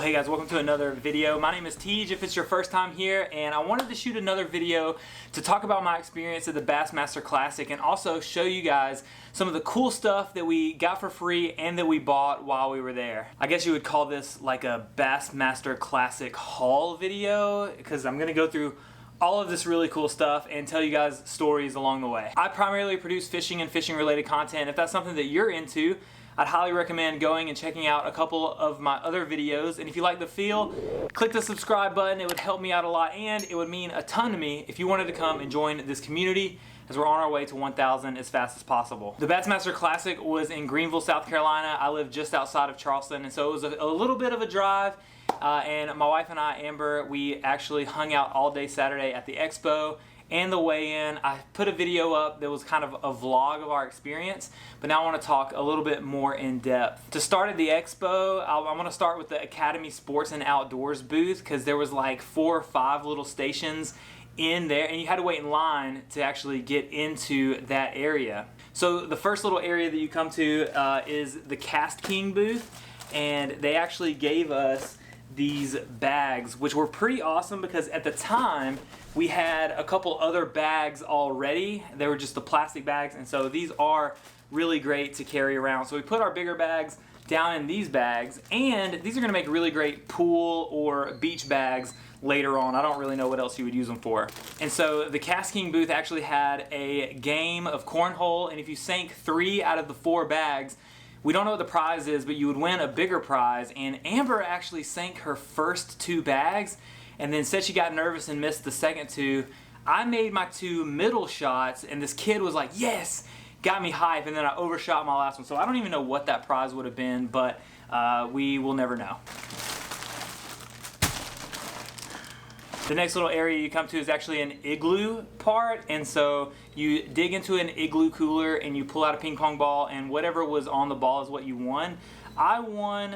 Hey guys, welcome to another video. My name is Tej if it's your first time here, and I wanted to shoot another video to talk about my experience at the Bassmaster Classic and also show you guys some of the cool stuff that we got for free and that we bought while we were there. I guess you would call this like a Bassmaster Classic haul video because I'm going to go through all of this really cool stuff and tell you guys stories along the way. I primarily produce fishing and fishing related content. If that's something that you're into, I'd highly recommend going and checking out a couple of my other videos. And if you like the feel, click the subscribe button. It would help me out a lot, and it would mean a ton to me if you wanted to come and join this community as we're on our way to 1,000 as fast as possible. The Bassmaster Classic was in Greenville, South Carolina. I live just outside of Charleston, and so it was a little bit of a drive. And my wife and I, Amber, we actually hung out all day Saturday at the Expo and the weigh-in. I put a video up that was kind of a vlog of our experience, but now I want to talk a little bit more in depth. To start at the Expo, I'm going to start with the Academy Sports and Outdoors booth because there was like 4 or 5 little stations in there, and you had to wait in line to actually get into that area. So the first little area that you come to is the Cast King booth, and they actually gave us these bags, which were pretty awesome because at the time we had a couple other bags already. They were just the plastic bags, and so these are really great to carry around. So we put our bigger bags down in these bags, and these are going to make really great pool or beach bags later on. I don't really know what else you would use them for. And so the Cast King booth actually had a game of cornhole, and if you sank 3 out of the 4 bags, we don't know what the prize is, but you would win a bigger prize. And Amber actually sank her first 2 bags and then said she got nervous and missed the second 2. I made my 2 middle shots, and this kid was like, yes, got me hype, and then I overshot my last one. So I don't even know what that prize would have been, but we will never know. The next little area you come to is actually an igloo part, and so you dig into an igloo cooler and you pull out a ping pong ball, and whatever was on the ball is what you won. I won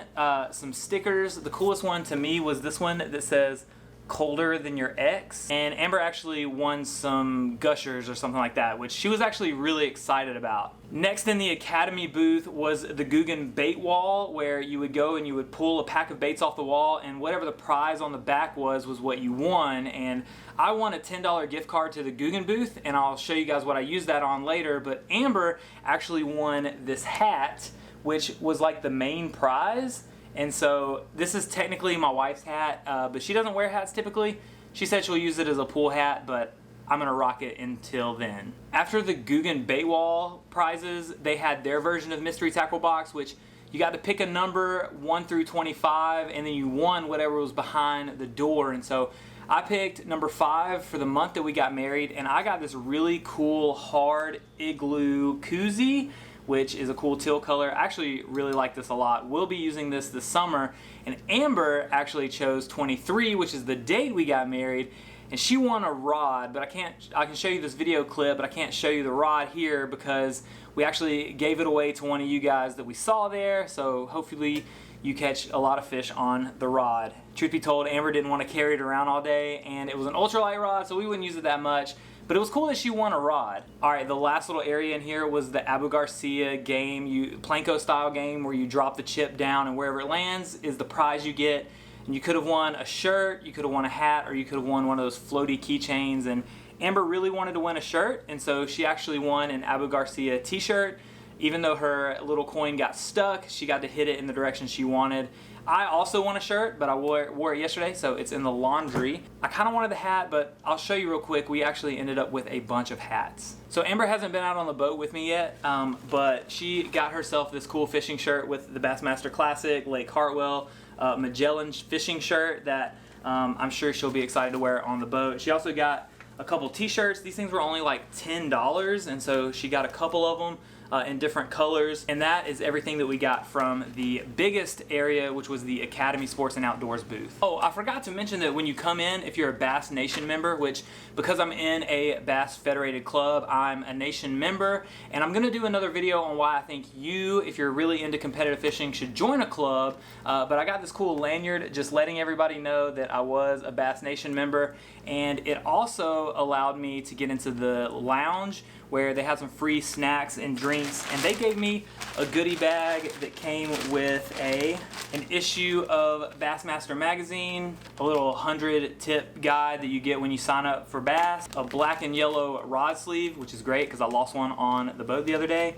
some stickers. The coolest one to me was this one that says colder than your ex, and Amber actually won some gushers or something like that, which she was actually really excited about. Next in the Academy booth was the Guggen bait wall, where you would go and you would pull a pack of baits off the wall, and whatever the prize on the back was what you won. And I won a $10 gift card to the Guggen booth, and I'll show you guys what I used that on later. But Amber actually won this hat, which was like the main prize. And so this is technically my wife's hat, but she doesn't wear hats typically. She said she'll use it as a pool hat, but I'm gonna rock it until then. After the Guggen bait wall prizes, they had their version of Mystery Tackle Box, which you got to pick a number 1 through 25, and then you won whatever was behind the door. And so I picked number 5 for the month that we got married, and I got this really cool hard igloo koozie, which is a cool teal color. I actually really like this a lot. We'll be using this summer. And Amber actually chose 23, which is the date we got married, and she won a rod, but I can show you this video clip, but I can't show you the rod here because we actually gave it away to one of you guys that we saw there, so hopefully you catch a lot of fish on the rod. Truth be told, Amber didn't want to carry it around all day, and it was an ultralight rod, so we wouldn't use it that much. But it was cool that she won a rod. All right, the last little area in here was the Abu Garcia game, Planko style game where you drop the chip down and wherever it lands is the prize you get. And you could have won a shirt, you could have won a hat, or you could have won one of those floaty keychains. And Amber really wanted to win a shirt, and so she actually won an Abu Garcia t-shirt. Even though her little coin got stuck, she got to hit it in the direction she wanted. I also won a shirt, but I wore it yesterday, so it's in the laundry. I kind of wanted the hat, but I'll show you real quick. We actually ended up with a bunch of hats. So Amber hasn't been out on the boat with me yet, but she got herself this cool fishing shirt with the Bassmaster Classic, Lake Hartwell, Magellan fishing shirt that I'm sure she'll be excited to wear on the boat. She also got a couple t-shirts. These things were only like $10, and so she got a couple of them in different colors. And that is everything that we got from the biggest area, which was the Academy Sports and Outdoors booth. Oh, I forgot to mention that when you come in, if you're a Bass Nation member, which because I'm in a Bass Federated Club, I'm a Nation member, and I'm gonna do another video on why I think you, if you're really into competitive fishing, should join a club. But I got this cool lanyard just letting everybody know that I was a Bass Nation member, and it also allowed me to get into the lounge where they had some free snacks and drinks, and they gave me a goodie bag that came with an issue of Bassmaster magazine, a little 100 tip guide that you get when you sign up for bass, a black and yellow rod sleeve, which is great because I lost one on the boat the other day,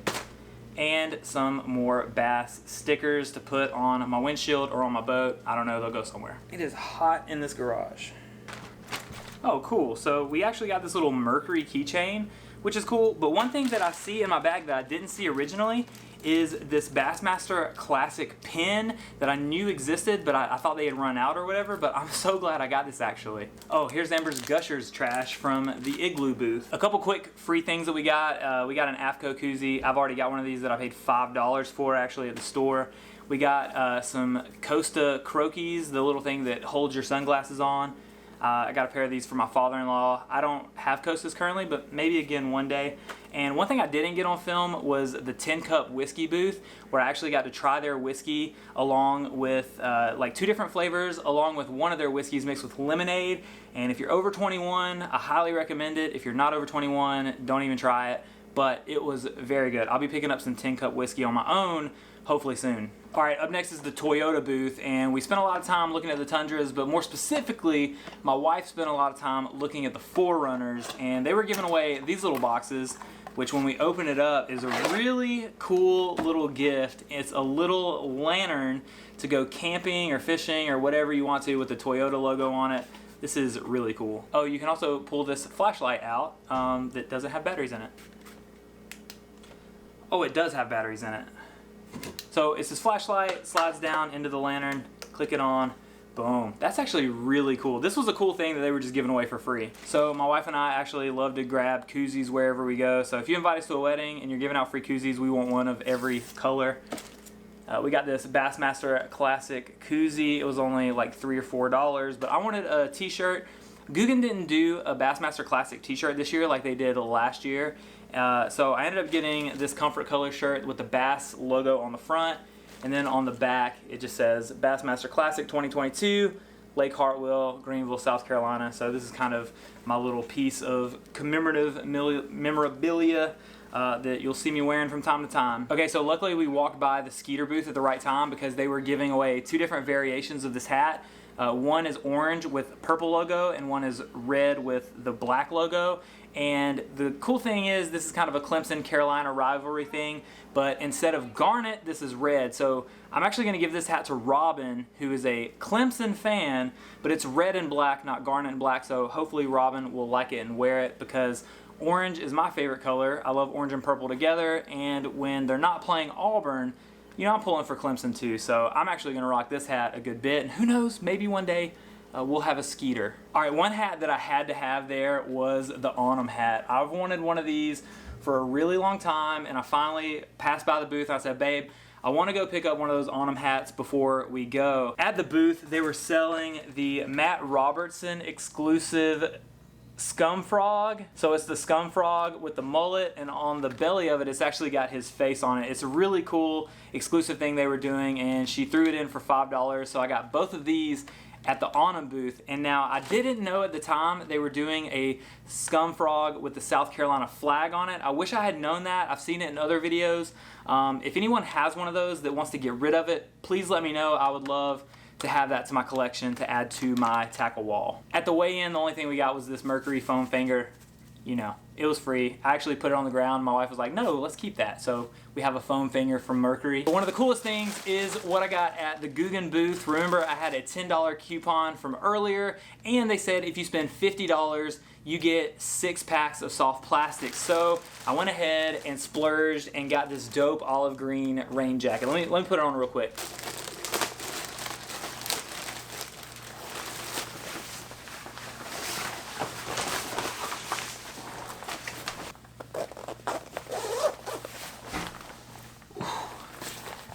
and some more bass stickers to put on my windshield or on my boat. I don't know, they'll go somewhere. It is hot in this garage. Oh, cool. So we actually got this little Mercury keychain, which is cool, but one thing that I see in my bag that I didn't see originally is this Bassmaster Classic pin that I knew existed, but I thought they had run out or whatever, but I'm so glad I got this actually. Oh, here's Amber's Gushers trash from the Igloo booth. A couple quick free things that we got an AFCO koozie. I've already got one of these that I paid $5 for actually at the store. We got some Costa Croakies, the little thing that holds your sunglasses on. I got a pair of these for my father-in-law. I don't have Costas currently, but maybe again one day. And one thing I didn't get on film was the Tin Cup whiskey booth, where I actually got to try their whiskey along with like 2 different flavors, along with one of their whiskeys mixed with lemonade. And if you're over 21, I highly recommend it. If you're not over 21, don't even try it. But it was very good. I'll be picking up some Tin Cup whiskey on my own, hopefully soon. All right, up next is the Toyota booth, and we spent a lot of time looking at the Tundras, but more specifically, my wife spent a lot of time looking at the 4Runners, and they were giving away these little boxes, which when we open it up is a really cool little gift. It's a little lantern to go camping or fishing or whatever you want to with the Toyota logo on it. This is really cool. Oh, you can also pull this flashlight out that doesn't have batteries in it. Oh, it does have batteries in it. So it's this flashlight, slides down into the lantern, click it on, boom. That's actually really cool. This was a cool thing that they were just giving away for free. So my wife and I actually love to grab koozies wherever we go. So if you invite us to a wedding and you're giving out free koozies, we want one of every color. We got this Bassmaster Classic koozie. It was only like $3 or $4, but I wanted a t-shirt. Guggen didn't do a Bassmaster Classic t-shirt this year like they did last year. So I ended up getting this comfort color shirt with the Bass logo on the front, and then on the back it just says Bassmaster Classic 2022, Lake Hartwell, Greenville, South Carolina. So this is kind of my little piece of commemorative memorabilia that you'll see me wearing from time to time. Okay, so luckily we walked by the Skeeter booth at the right time because they were giving away 2 different variations of this hat. One is orange with purple logo, and one is red with the black logo. And the cool thing is this is kind of a Clemson-Carolina rivalry thing, but instead of garnet, this is red. So I'm actually going to give this hat to Robin, who is a Clemson fan, but it's red and black, not garnet and black. So hopefully Robin will like it and wear it because orange is my favorite color. I love orange and purple together, and when they're not playing Auburn, you know, I'm pulling for Clemson too. So I'm actually going to rock this hat a good bit, and who knows, maybe one day we'll have a Skeeter. All right, one hat that I had to have there was the On 'em hat. I've wanted one of these for a really long time, and I finally passed by the booth. I said, babe, I want to go pick up one of those On 'em hats before we go. At the booth, they were selling the Matt Robertson exclusive Scum Frog. So it's the Scum Frog with the mullet, and on the belly of it, it's actually got his face on it. It's a really cool exclusive thing they were doing, and she threw it in for $5. So I got both of these at the On 'em booth, and now I didn't know at the time they were doing a Scum Frog with the South Carolina flag on it. I wish I had known that. I've seen it in other videos. If anyone has one of those that wants to get rid of it, please let me know. I would love to have that to my collection to add to my tackle wall. At the weigh-in, the only thing we got was this Mercury foam finger. You know, it was free. I actually put it on the ground. My wife was like, no, let's keep that. So we have a foam finger from Mercury. But one of the coolest things is what I got at the Guggen booth. Remember, I had a $10 coupon from earlier, and they said if you spend $50, you get 6 packs of soft plastic. So I went ahead and splurged and got this dope olive green rain jacket. Let me put it on real quick.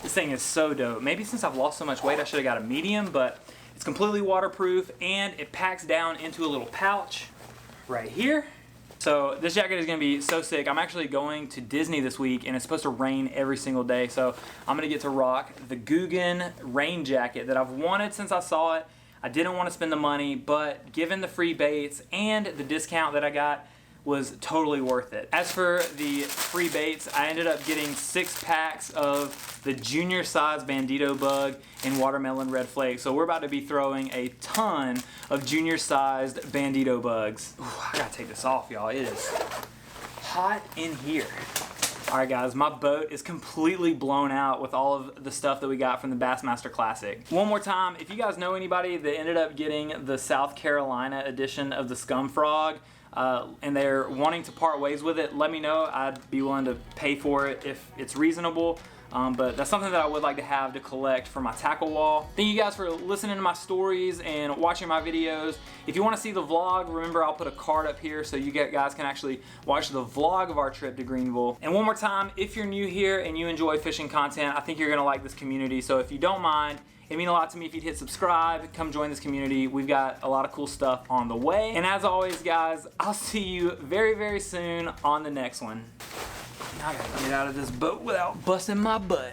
This thing is so dope. Maybe since I've lost so much weight, I should have got a medium, but it's completely waterproof, and it packs down into a little pouch right here. So this jacket is going to be so sick. I'm actually going to Disney this week, and it's supposed to rain every single day, so I'm going to get to rock the Guggen rain jacket that I've wanted since I saw it. I didn't want to spend the money, but given the free baits and the discount that I got, was totally worth it. As for the free baits, I ended up getting 6 packs of the junior size bandito bug and watermelon red flake. So we're about to be throwing a ton of junior sized bandito bugs. Ooh, I gotta take this off, y'all. It is hot in here. All right, guys, my boat is completely blown out with all of the stuff that we got from the Bassmaster Classic. One more time, if you guys know anybody that ended up getting the South Carolina edition of the Scum Frog, and they're wanting to part ways with it, let me know. I'd be willing to pay for it if it's reasonable. But that's something that I would like to have to collect for my tackle wall. Thank you guys for listening to my stories and watching my videos. If you want to see the vlog, remember I'll put a card up here so you guys can actually watch the vlog of our trip to Greenville. And one more time, if you're new here and you enjoy fishing content, I think you're going to like this community. So if you don't mind, it'd mean a lot to me if you'd hit subscribe, come join this community. We've got a lot of cool stuff on the way. And as always, guys, I'll see you very, very soon on the next one. Now I gotta get out of this boat without busting my butt.